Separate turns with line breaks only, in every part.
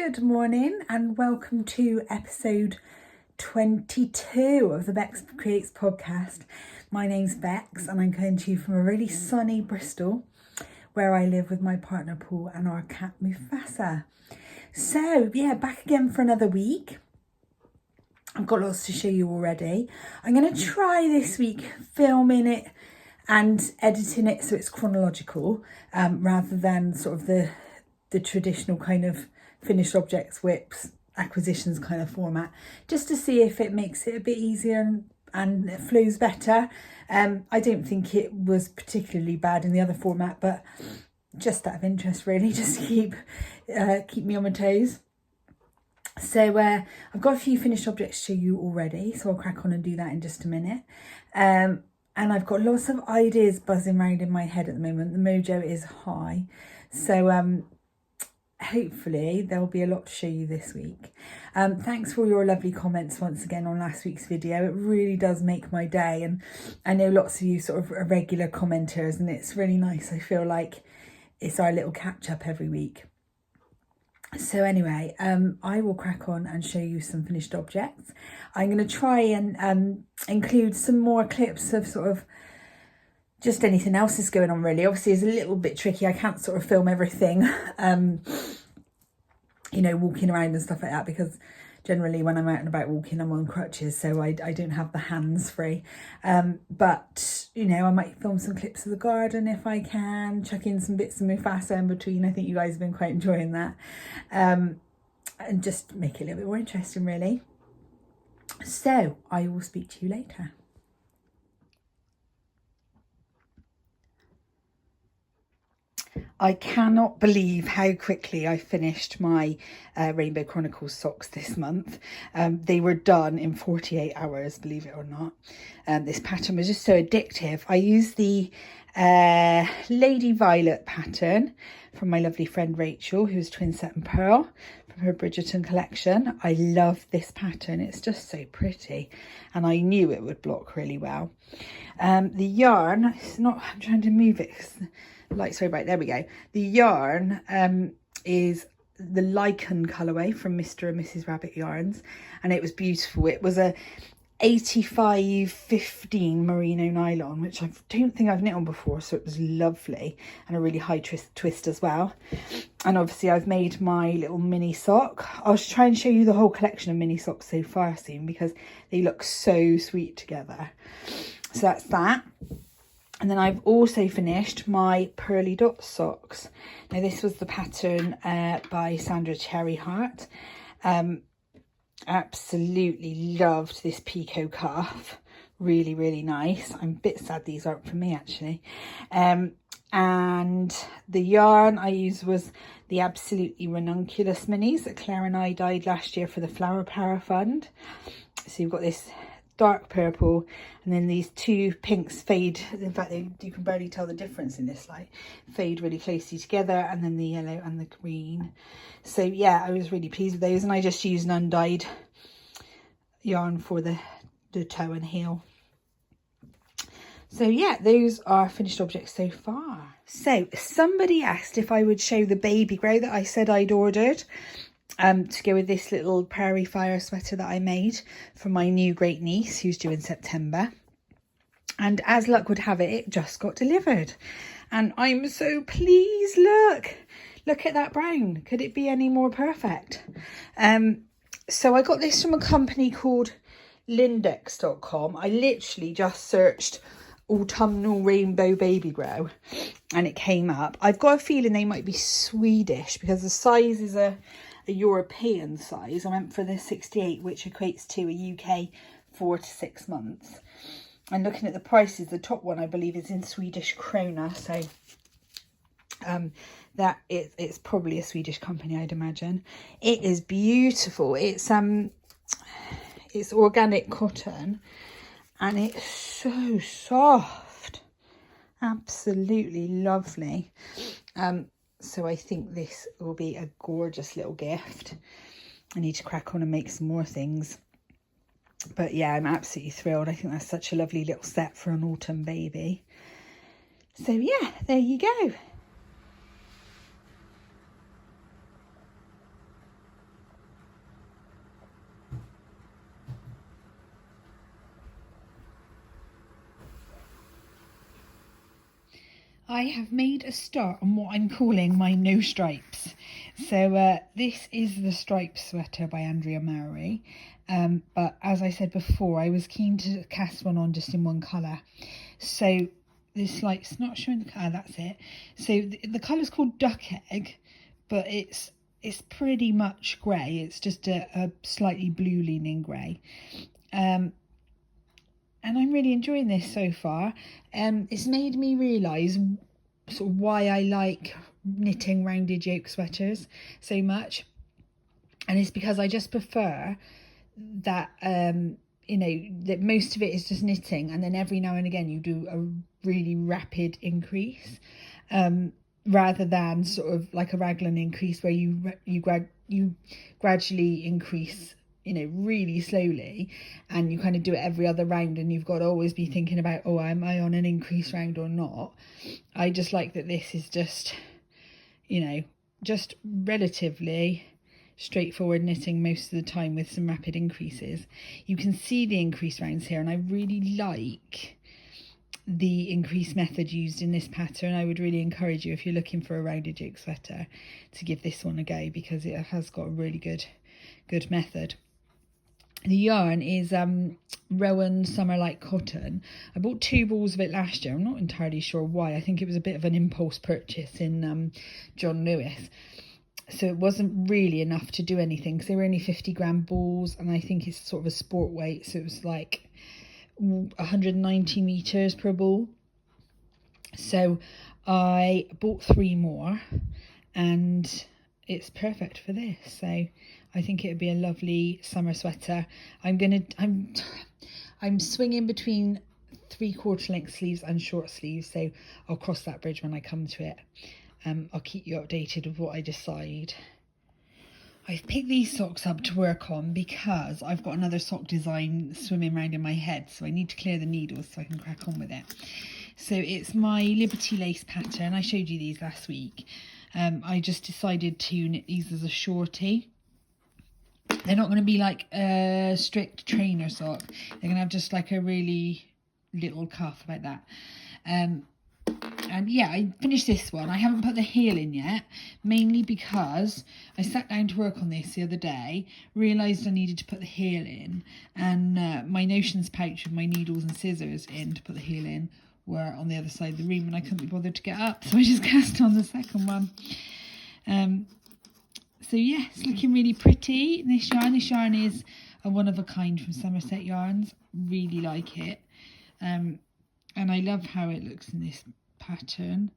Good morning and welcome to episode 22 of the Beks Creates podcast. My name's Beks and I'm coming to you from a really sunny Bristol where I live with my partner Paul and our cat Mufasa. So yeah, back again for another week. I've got lots to show you already. I'm going to try this week filming it and editing it so it's chronological rather than sort of the traditional kind of finished objects, whips, acquisitions kind of format, just to see if it makes it a bit easier and it flows better. I don't think it was particularly bad in the other format, but just out of interest really, just to keep me on my toes. So I've got a few finished objects to show you already, so I'll crack on and do that in just a minute. And I've got lots of ideas buzzing around in my head at the moment. The mojo is high. So hopefully there'll be a lot to show you this week. Thanks for your lovely comments once again on last week's video. It really does make my day, and I know lots of you sort of are regular commenters and it's really nice. I feel like it's our little catch up every week. So anyway, I will crack on and show you some finished objects. I'm going to try and include some more clips of sort of just anything else that's going on really. Obviously it's a little bit tricky. I can't sort of film everything, you know, walking around and stuff like that, because generally when I'm out and about walking, I'm on crutches, so I don't have the hands free. But, you know, I might film some clips of the garden if I can, chuck in some bits of Mufasa in between. I think you guys have been quite enjoying that. And just make it a little bit more interesting really. So I will speak to you later. I cannot believe how quickly I finished my Rainbow Chronicles socks this month. They were done in 48 hours, believe it or not. This pattern was just so addictive. I used the Lady Violet pattern from my lovely friend Rachel, who's Twin Set and Pearl from her Bridgerton collection. I love this pattern. It's just so pretty and I knew it would block really well. The yarn, it's not, I'm trying to move it because lights are bright. There we go. The yarn is the Lichen colourway from Mr. and Mrs. Rabbit Yarns, and it was beautiful. It was a 85-15 merino nylon, which I don't think I've knit on before, so it was lovely, and a really high twist as well. And obviously I've made my little mini sock. I'll try and show you the whole collection of mini socks so far soon because they look so sweet together. So that's that. And then I've also finished my Pearly Dot socks. Now this was the pattern by Sandra Cherryheart. Absolutely loved this Pico cuff. Really, really nice. I'm a bit sad these aren't for me actually. And the yarn I used was the Absolutely Ranunculus minis that Claire and I dyed last year for the Flower Power Fund. So you've got this dark purple and then these two pinks fade, in fact you can barely tell the difference in this light, fade really closely together, and then the yellow and the green. So yeah, I was really pleased with those, and I just used an undyed yarn for the toe and heel. So yeah, those are finished objects so far. So somebody asked if I would show the baby grow that I said I'd ordered to go with this little prairie fire sweater that I made for my new great niece who's due in September. And as luck would have it, it just got delivered. And I'm so pleased. Look at that brown. Could it be any more perfect? So I got this from a company called lindex.com. I literally just searched autumnal rainbow baby grow and it came up. I've got a feeling they might be Swedish because the size is a European size. I went for the 68, which equates to a UK 4 to 6 months. And looking at the prices, the top one I believe is in Swedish krona, so it's probably a Swedish company, I'd imagine. It is beautiful. It's organic cotton and it's so soft, absolutely lovely. So I think this will be a gorgeous little gift. I need to crack on and make some more things. But yeah, I'm absolutely thrilled. I think that's such a lovely little set for an autumn baby. So yeah, there you go. I have made a start on what I'm calling my no stripes. So this is the striped sweater by Andrea Mowry. But as I said before, I was keen to cast one on just in one colour. So this light's not showing the colour, that's it. So the colour's called Duck Egg, but it's pretty much grey. It's just a slightly blue leaning grey. And I'm really enjoying this so far. It's made me realise sort of why I like knitting rounded yoke sweaters so much. And it's because I just prefer that, that most of it is just knitting, and then every now and again you do a really rapid increase, rather than sort of like a raglan increase where you gradually increase, really slowly, and you kind of do it every other round, and you've got to always be thinking about, oh, am I on an increase round or not? I just like that this is just, just relatively straightforward knitting most of the time with some rapid increases. You can see the increase rounds here, and I really like the increase method used in this pattern. I would really encourage you, if you're looking for a rounded yoke sweater, to give this one a go, because it has got a really good method. The yarn is Rowan Summer Light Cotton. I bought 2 balls of it last year. I'm not entirely sure why. I think it was a bit of an impulse purchase in John Lewis. So it wasn't really enough to do anything, because they were only 50-gram balls, and I think it's sort of a sport weight. So it was like 190 meters per ball. So I bought 3 more, and it's perfect for this. So I think it would be a lovely summer sweater. I'm swinging between 3/4 length sleeves and short sleeves, so I'll cross that bridge when I come to it. I'll keep you updated with what I decide. I've picked these socks up to work on because I've got another sock design swimming around in my head, so I need to clear the needles so I can crack on with it. So it's my Liberty Lace pattern. I showed you these last week. I just decided to knit these as a shorty. They're not going to be like a strict trainer sock. They're going to have just like a really little cuff like that. And yeah, I finished this one. I haven't put the heel in yet, mainly because I sat down to work on this the other day, realised I needed to put the heel in, and my notions pouch with my needles and scissors in to put the heel in were on the other side of the room, and I couldn't be bothered to get up, so I just cast on the second one. So yeah, it's looking really pretty. This yarn is a one-of-a-kind from Somerset Yarns. Really like it. And I love how it looks in this pattern.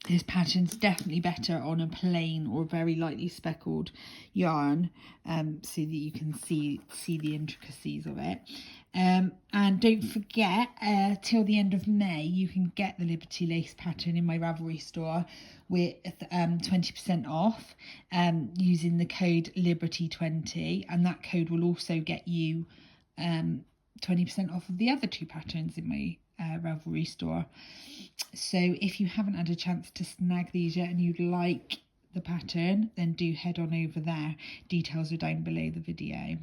This pattern's definitely better on a plain or very lightly speckled yarn, so that you can see the intricacies of it. And don't forget, till the end of May, you can get the Liberty Lace pattern in my Ravelry store with 20% off, using the code Liberty20, and that code will also get you 20% off of the other 2 patterns in my Ravelry store. So if you haven't had a chance to snag these yet and you'd like the pattern, then do head on over there. Details are down below the video.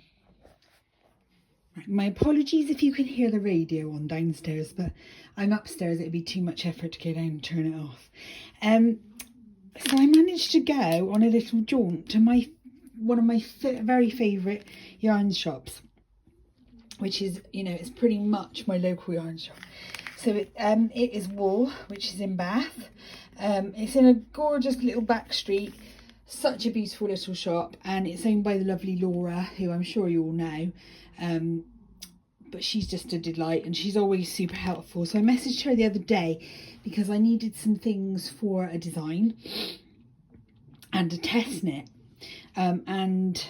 Right, my apologies if you can hear the radio on downstairs, but I'm upstairs. It'd be too much effort to go down and turn it off. So I managed to go on a little jaunt to one of my very favourite yarn shops, which is, it's pretty much my local yarn shop. So it is Wool, which is in Bath. It's in a gorgeous little back street. Such a beautiful little shop, and it's owned by the lovely Laura, who I'm sure you all know. But she's just a delight, and she's always super helpful. So I messaged her the other day because I needed some things for a design and a test knit. And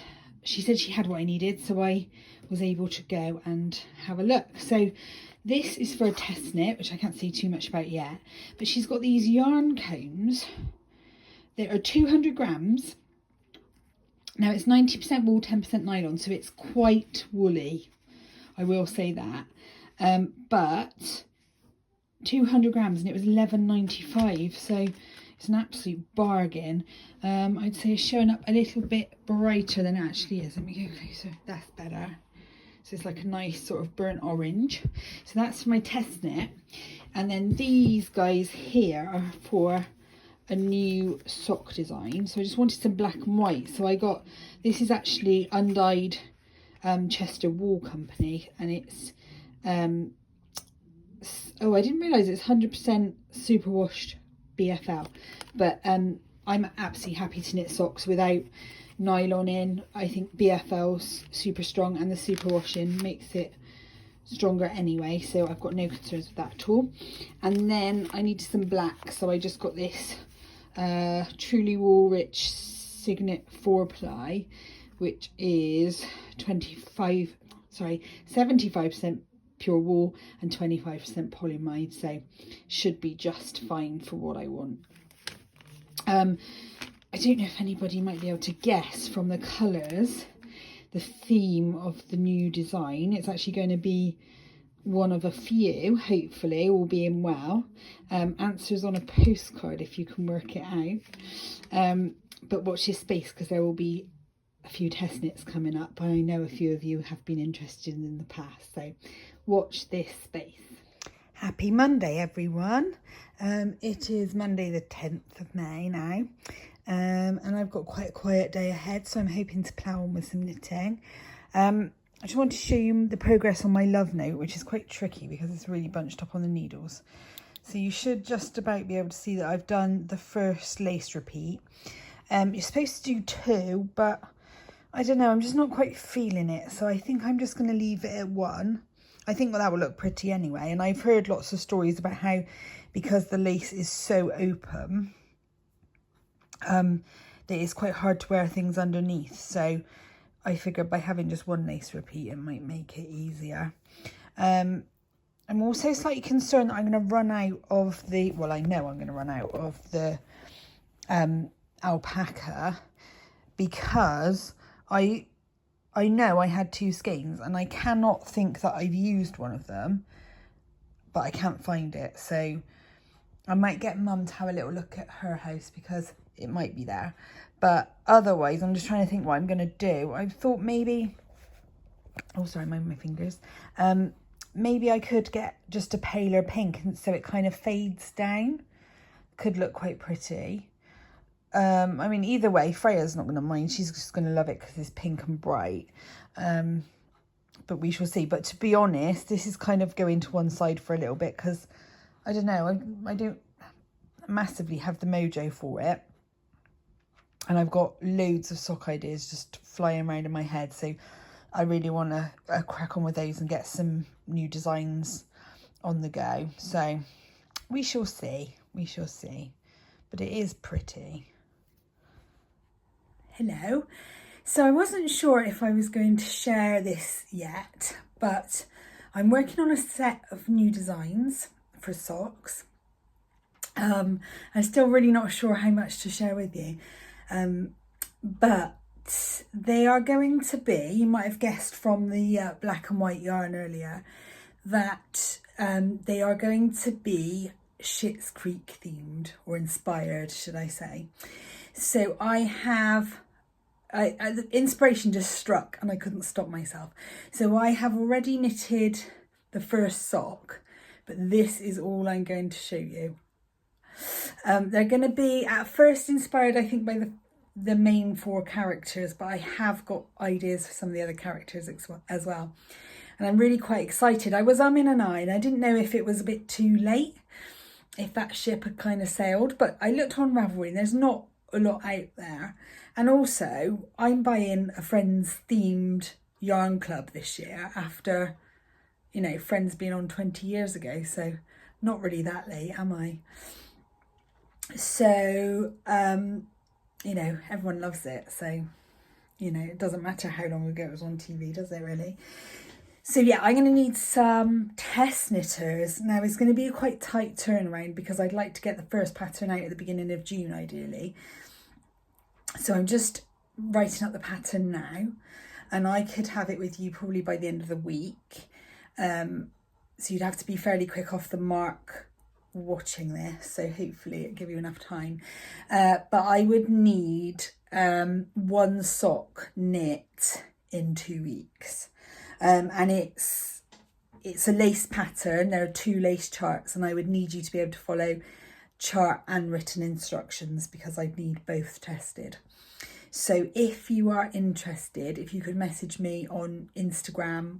she said she had what I needed, so I was able to go and have a look. So this is for a test knit, which I can't say too much about yet, but she's got these yarn combs that are 200 grams. Now it's 90% wool, 10% nylon, so it's quite woolly, I will say that. But 200 grams, and it was £11.95, so it's an absolute bargain. I'd say it's showing up a little bit brighter than it actually is. Let me go closer. That's better. So it's like a nice sort of burnt orange. So that's for my test knit. And then these guys here are for a new sock design. So I just wanted some black and white. So I got, this is actually Undyed Chester Wool Company, and it's oh, I didn't realise it's 100% superwashed BFL, but I'm absolutely happy to knit socks without nylon in. I think BFL's super strong, and the superwashing makes it stronger anyway, so I've got no concerns with that at all. And then I needed some black, so I just got this Truly Wool Rich Signet 4-ply, which is 75% pure wool and 25% polyamide, so should be just fine for what I want. I don't know if anybody might be able to guess from the colours the theme of the new design. It's actually going to be one of a few, hopefully, all being well. Answers on a postcard if you can work it out. But watch this space, because there will be a few test knits coming up. I know a few of you have been interested in the past, so watch this space. Happy Monday, everyone. It is Monday the 10th of May now, and I've got quite a quiet day ahead, so I'm hoping to plough on with some knitting. I just want to show you the progress on my love note, which is quite tricky because it's really bunched up on the needles. So you should just about be able to see that I've done the first lace repeat. You're supposed to do 2, but I don't know, I'm just not quite feeling it, so I think I'm just going to leave it at 1. I think that will look pretty anyway, and I've heard lots of stories about how, because the lace is so open, that it's quite hard to wear things underneath, so I figured by having just 1 lace repeat it might make it easier. I'm also slightly concerned that I'm going to run out of the, well, I know I'm going to run out of the alpaca, because I know I had 2 skeins and I cannot think that I've used one of them, but I can't find it. So I might get Mum to have a little look at her house because it might be there. But otherwise, I'm just trying to think what I'm going to do. I thought maybe, oh, sorry, mind my fingers. Maybe I could get just a paler pink, and so it kind of fades down. Could look quite pretty. I mean, either way, Freya's not going to mind. She's just going to love it because it's pink and bright. But we shall see. But to be honest, this is kind of going to one side for a little bit because, I don't know, I don't massively have the mojo for it. And I've got loads of sock ideas just flying around in my head. So I really want to crack on with those and get some new designs on the go. So we shall see. We shall see. But it is pretty. Hello. So I wasn't sure if I was going to share this yet, but I'm working on a set of new designs for socks. I'm still really not sure how much to share with you, but they are going to be, you might have guessed from the black and white yarn earlier, that they are going to be Schitt's Creek themed, or inspired, should I say. So the inspiration just struck and I couldn't stop myself. So I have already knitted the first sock, but this is all I'm going to show you. They're going to be at first inspired, I think, by the main 4 characters, but I have got ideas for some of the other characters as well. And I'm really quite excited. I was in and I didn't know if it was a bit too late, if that ship had kind of sailed, but I looked on Ravelry and there's not a lot out there. And also, I'm buying a Friends themed yarn club this year after, you know, Friends being on 20 years ago, so not really that late, am I? So, you know, everyone loves it, so, you know, it doesn't matter how long ago it was on TV, does it really? So yeah, I'm going to need some test knitters. Now it's going to be a quite tight turnaround because I'd like to get the first pattern out at the beginning of June ideally. So I'm just writing up the pattern now, and I could have it with you probably by the end of the week. So you'd have to be fairly quick off the mark watching this, so hopefully it'll give you enough time. But I would need 1 sock knit in 2 weeks. and it's a lace pattern. There are 2 lace charts, and I would need you to be able to follow chart and written instructions because I'd need both tested. So if you are interested, if you could message me on Instagram,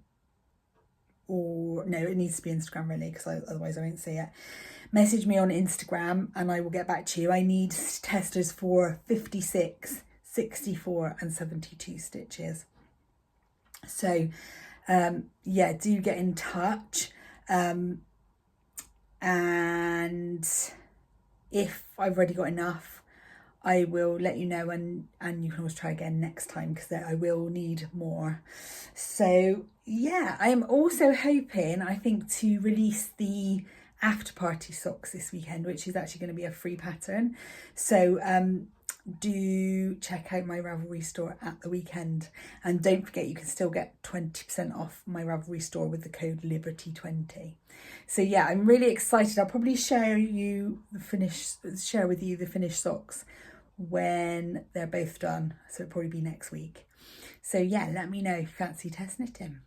or no, it needs to be Instagram really, because otherwise I won't see it. Message me on Instagram and I will get back to you. I need testers for 56, 64 and 72 stitches. So yeah, do get in touch. And if I've already got enough, I will let you know, and you can always try again next time because I will need more. So yeah, I'm also hoping, I think, to release the after party socks this weekend, which is actually going to be a free pattern. So do check out my Ravelry store at the weekend, and don't forget you can still get 20% off my Ravelry store with the code Liberty20. So yeah, I'm really excited. I'll probably share with you the finished socks when they're both done, so it'll probably be next week. So yeah, let me know if you fancy test knitting.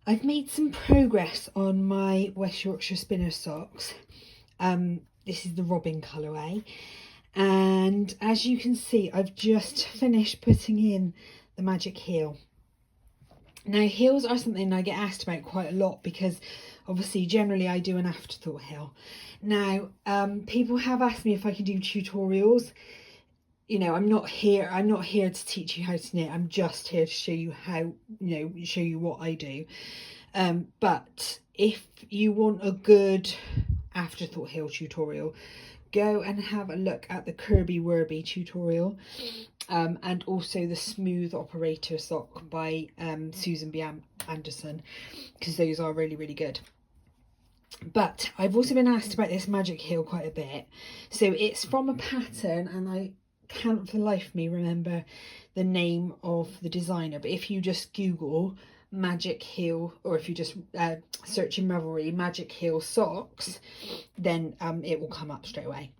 I've made some progress on my West Yorkshire spinner socks. This is the Robin colourway, and as you can see, I've just finished putting in the magic heel. Now, heels are something I get asked about quite a lot because obviously generally I do an afterthought heel. Now, people have asked me if I can do tutorials. You know, I'm not here to teach you how to knit. I'm just here to show you how, show you what I do. But if you want a good afterthought heel tutorial, go and have a look at the Kirby Werby tutorial, and also the Smooth Operator sock by Susan B. Anderson, because those are really, really good. But I've also been asked about this magic heel quite a bit. So it's from a pattern, and I can't for the life of me remember the name of the designer, but if you just Google magic heel, or if you just search in Ravelry magic heel socks, then it will come up straight away.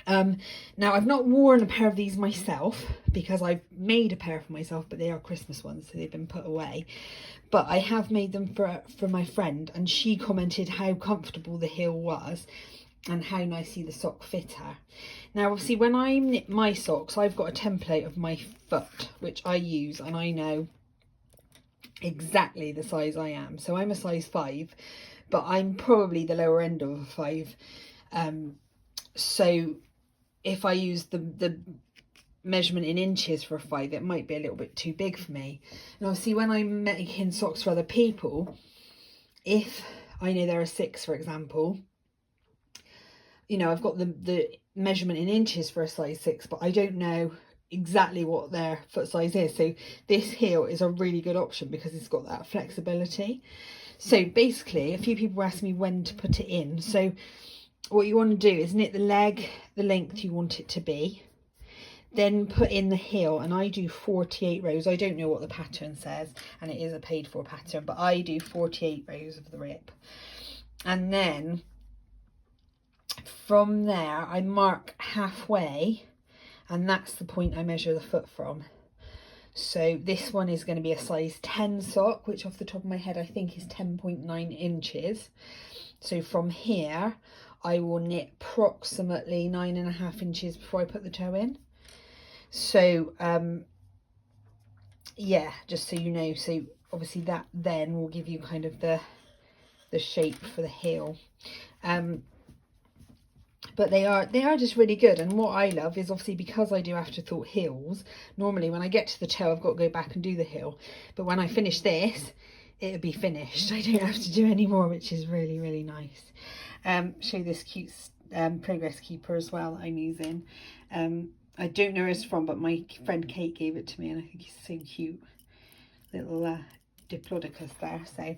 Now, I've not worn a pair of these myself because I've made a pair for myself, but they are Christmas ones, so they've been put away. But I have made them for my friend, and she commented how comfortable the heel was and how nicely the sock fit her. Now, obviously, when I knit my socks, I've got a template of my foot, which I use, and I know exactly the size I am. So I'm a size 5, but I'm probably the lower end of a 5. So if I use the measurement in inches for a 5, it might be a little bit too big for me. And obviously, when I'm making socks for other people, if I know they're a 6, for example, I've got the measurement in inches for a size 6, but I don't know exactly what their foot size is. So this heel is a really good option because it's got that flexibility. So basically, a few people asked me when to put it in. So what you want to do is knit the leg the length you want it to be, then put in the heel, and I do 48 rows. I don't know what the pattern says, and it is a paid for pattern, but I do 48 rows of the rip. And then from there I mark halfway, and that's the point I measure the foot from. So this one is going to be a size 10 sock, which off the top of my head I think is 10.9 inches. So from here I will knit approximately 9.5 inches before I put the toe in. So yeah, just so you know. So obviously that then will give you kind of the shape for the heel. But they are just really good. And what I love is, obviously, because I do afterthought heels, normally when I get to the toe I've got to go back and do the heel, but when I finish this, it'll be finished. I don't have to do any more, which is really, really nice. Show this cute progress keeper as well that I'm using. I don't know where it's from, but my friend Kate gave it to me, and I think it's so cute. Little diplodocus there. So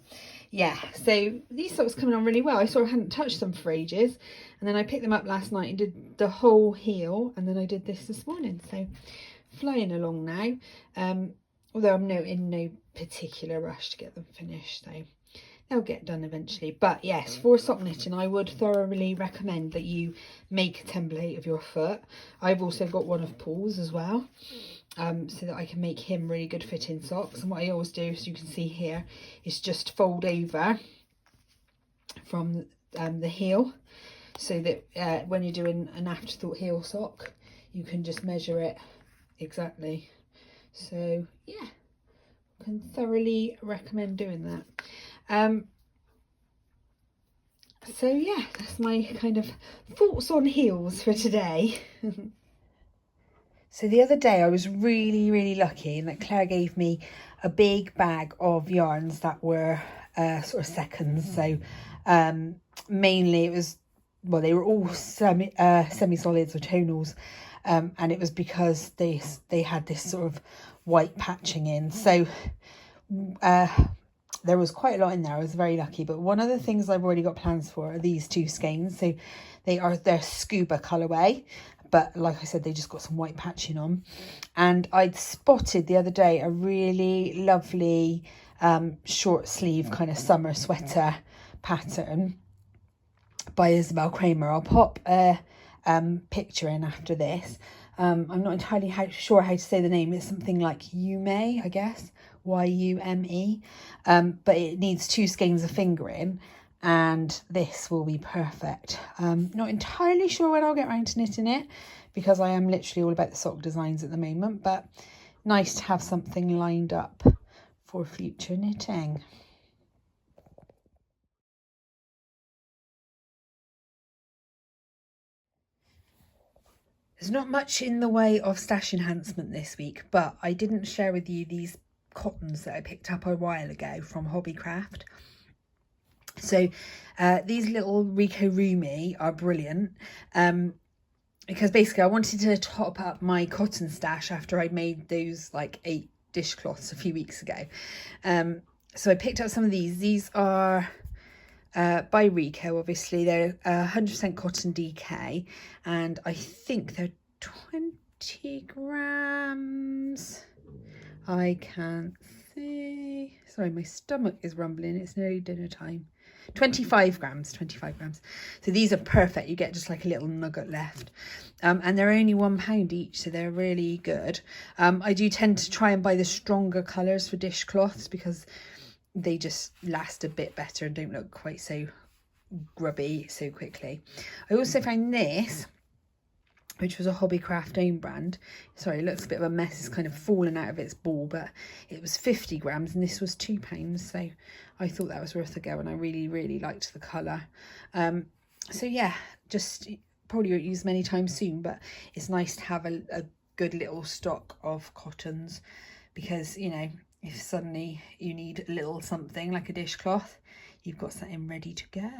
yeah, so these socks coming on really well. I sort of hadn't touched them for ages, and then I picked them up last night and did the whole heel, and then I did this morning. So flying along now, although I'm in no particular rush to get them finished, so they'll get done eventually. But yes, for sock knitting, I would thoroughly recommend that you make a template of your foot. I've also got one of Paul's as well, so that I can make him really good fitting socks. And what I always do, as you can see here, is just fold over from the heel, so that when you're doing an afterthought heel sock, you can just measure it exactly. So yeah, can thoroughly recommend doing that. So yeah, that's my kind of thoughts on heels for today. So the other day I was really, really lucky in that Claire gave me a big bag of yarns that were sort of seconds. So mainly it was, well, they were all semi-solids or tonals, and it was because they had this sort of white patching in. So there was quite a lot in there. I was very lucky. But one of the things I've already got plans for are these two skeins. So they're scuba colourway, but like I said, they just got some white patching on. And I'd spotted the other day a really lovely short sleeve kind of summer sweater pattern by Isabel Kramer. I'll pop a picture in after this. I'm not entirely sure how to say the name. It's something like Yume, I guess. Yume. But it needs 2 skeins of fingering, and this will be perfect. Not entirely sure when I'll get around to knitting it, because I am literally all about the sock designs at the moment, but nice to have something lined up for future knitting. There's not much in the way of stash enhancement this week, but I didn't share with you these cottons that I picked up a while ago from Hobbycraft. So these little Rico Rumi are brilliant, because basically I wanted to top up my cotton stash after I made those like 8 dishcloths a few weeks ago. So I picked up some of these. These are by Rico, obviously. They're 100% cotton DK, and I think they're 20 grams. I can't see. Sorry, my stomach is rumbling. It's nearly dinner time. 25 grams. So these are perfect. You get just like a little nugget left. And they're only £1 each, so they're really good. I do tend to try and buy the stronger colours for dishcloths, because they just last a bit better and don't look quite so grubby so quickly. I also found this, which was a Hobbycraft own brand. Sorry, it looks a bit of a mess. It's kind of fallen out of its ball, but it was 50 grams and this was £2. So I thought that was worth a go, and I really, really liked the colour. So yeah, just probably won't use many times soon, but it's nice to have a good little stock of cottons, because, you know, if suddenly you need a little something like a dishcloth, you've got something ready to go.